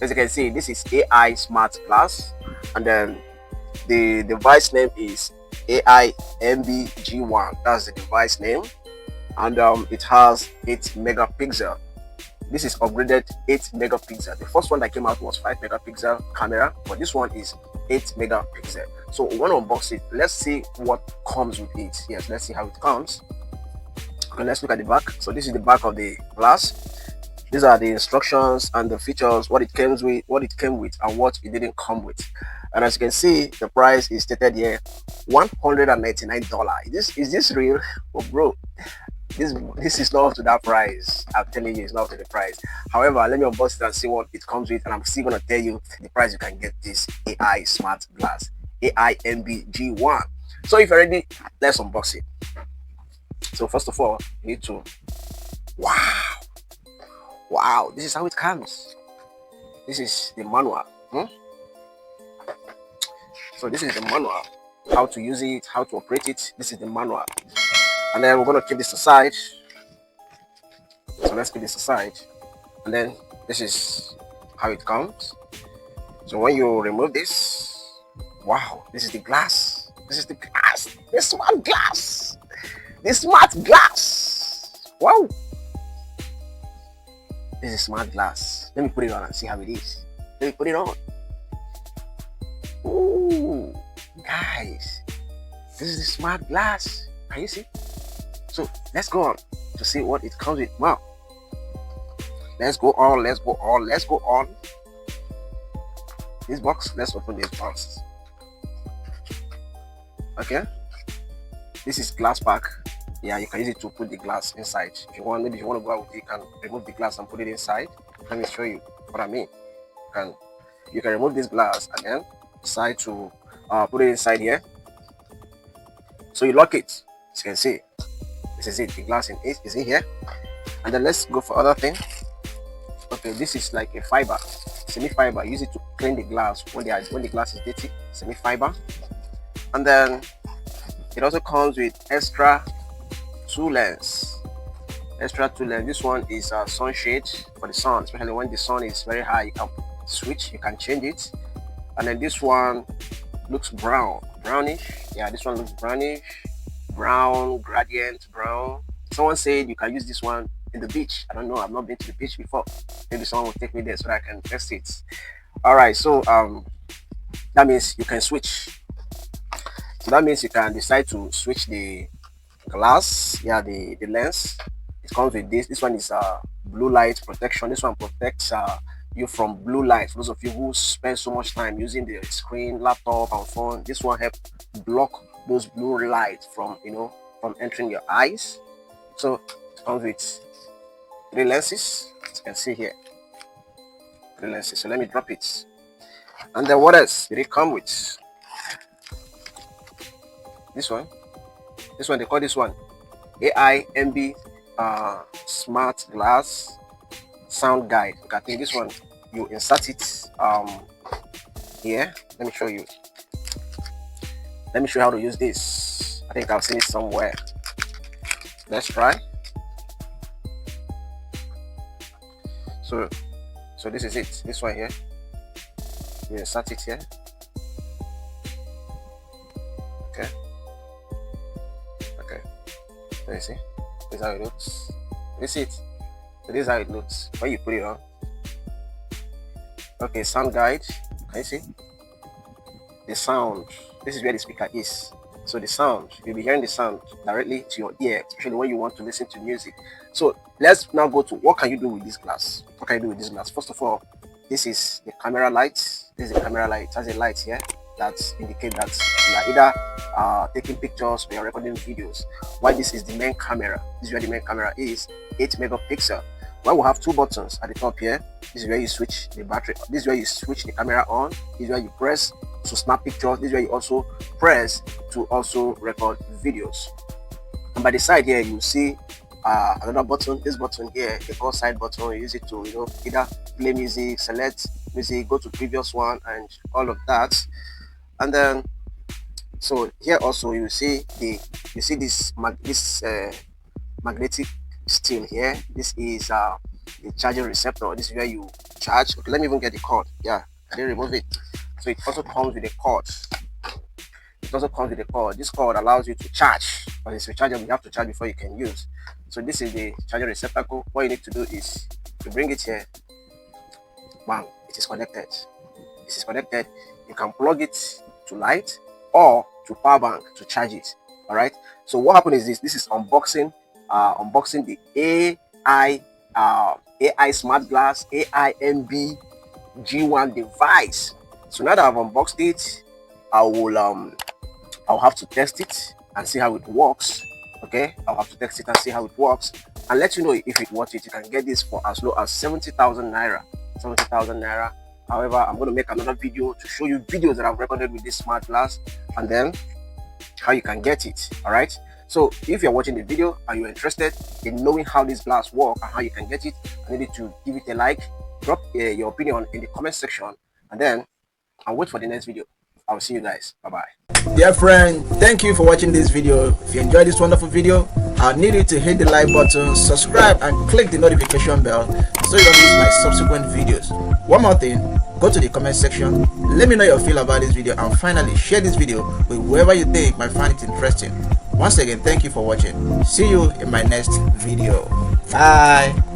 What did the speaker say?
As you can see, this is AI Smart Glass, and then the device name is AI MBG1. That's the device name, and it has 8 megapixel. This is upgraded 8 megapixel. The first one that came out was 5 megapixel camera, but this one is 8 megapixel. So we want to unbox it. Let's see what comes with it. Yes, let's see how it comes. Okay, let's look at the back. So this is the back of the glass. These are the instructions and the features, what it came with, and what it didn't come with. And as you can see, the price is stated here, $199. Is this real? Oh, bro, this is not up to that price. I'm telling you, it's not up to the price. However, let me unbox it and see what it comes with, and I'm still gonna tell you the price you can get this AI Smart Glass, AI MBG1. So if you're ready, let's unbox it. So first of all, you need to, wow, this is how it comes. This is the manual. So this is the manual, how to use it, how to operate it. This is the manual. And then we're going to keep this aside. So let's keep this aside. And then this is how it comes. So when you remove this, wow, this is the glass. This is the glass. The smart glass. The smart glass. Wow. This is smart glass. Let me put it on and see how it is. Let me put it on. Ooh, guys. This is the smart glass. Can you see? So let's go on to see what it comes with. Wow. Let's go on. This box, let's open this box. Okay. This is glass pack. Yeah, you can use it to put the glass inside. If you want, maybe if you want to go out with it, you can remove the glass and put it inside. Let me show you what I mean. You can remove this glass and then decide to put it inside here. So you lock it. As you can see, this is it. The glass is in here. And then let's go for other thing. Okay, this is like a fiber, semi-fiber. Use it to clean the glass when the glass is dirty. Semi-fiber. And then it also comes with extra two lens. This one is a sunshade for the sun, especially when the sun is very high. You can switch, you can change it. And then this one looks brownish. Yeah, this one looks brownish, brown, gradient brown. Someone said you can use this one in the beach. I don't know, I've not been to the beach before. Maybe someone will take me there so that I can test it. All right, so that means you can switch. So that means you can decide to switch the glass, yeah, the lens. It comes with this one is blue light protection. This one protects you from blue light. For those of you who spend so much time using the screen, laptop and phone, this one helps block those blue lights from from entering your eyes. So it comes with 3 lenses, as you can see here. 3 lenses. So let me drop it. And then what else did it come with? This one they call this one AIMB Smart Glass Sound Guide. Okay, I think this one you insert it here. Let me show you how to use this. I think I've seen it somewhere. Let's try. So this is it. This one here, you insert it here. Okay. Let me see. This is how it looks. You see it? So this is how it looks when you put it on. Okay, sound guide. Can you see? The sound. This is where the speaker is. So the sound, you'll be hearing the sound directly to your ear, especially when you want to listen to music. So let's now go to what can you do with this glass? What can you do with this glass? First of all, this is the camera light. This is the camera light. It has a light here that indicate that you are either taking pictures or you're recording videos. Why this is the main camera. This is where the main camera is, 8 megapixel. Well, we have 2 buttons at the top here. This is where you switch the battery. This is where you switch the camera on. This is where you press to snap pictures. This is where you also press to also record videos. And by the side here, you see another button. This button here, the call side button. You use it to either play music, select music, go to previous one, and all of that. And then so here also you see this magnetic steel here. This is the charging receptor. This is where you charge. Okay, let me even get the cord. Yeah, I didn't remove it. So it also comes with a cord. It also comes with a cord. This cord allows you to charge, but it's rechargeable. You have to charge before you can use. So this is the charger receptacle. What you need to do is to bring it here. Bam, it is connected. This is connected. You can plug it to light or to power bank to charge it. All right. So what happened is this. This is unboxing. Unboxing the AI smart glass AIMB-G1 device. So now that I've unboxed it, I'll have to test it and see how it works. Okay, I'll have to test it and see how it works and let you know if it worth it. You can get this for as low as 70,000 naira. 70,000 naira. However, I'm going to make another video to show you videos that I've recorded with this smart glass and then how you can get it. All right. So if you're watching the video and you're interested in knowing how this glass works and how you can get it, I need you to give it a like, drop your opinion in the comment section, and then I'll wait for the next video. I'll see you guys. Bye bye. Dear friend, thank you for watching this video. If you enjoyed this wonderful video, I need you to hit the like button, subscribe, and click the notification bell so you don't miss my subsequent videos. One more thing, go to the comment section, let me know your feel about this video, and finally share this video with whoever you think might find it interesting. Once again, thank you for watching. See you in my next video. Bye.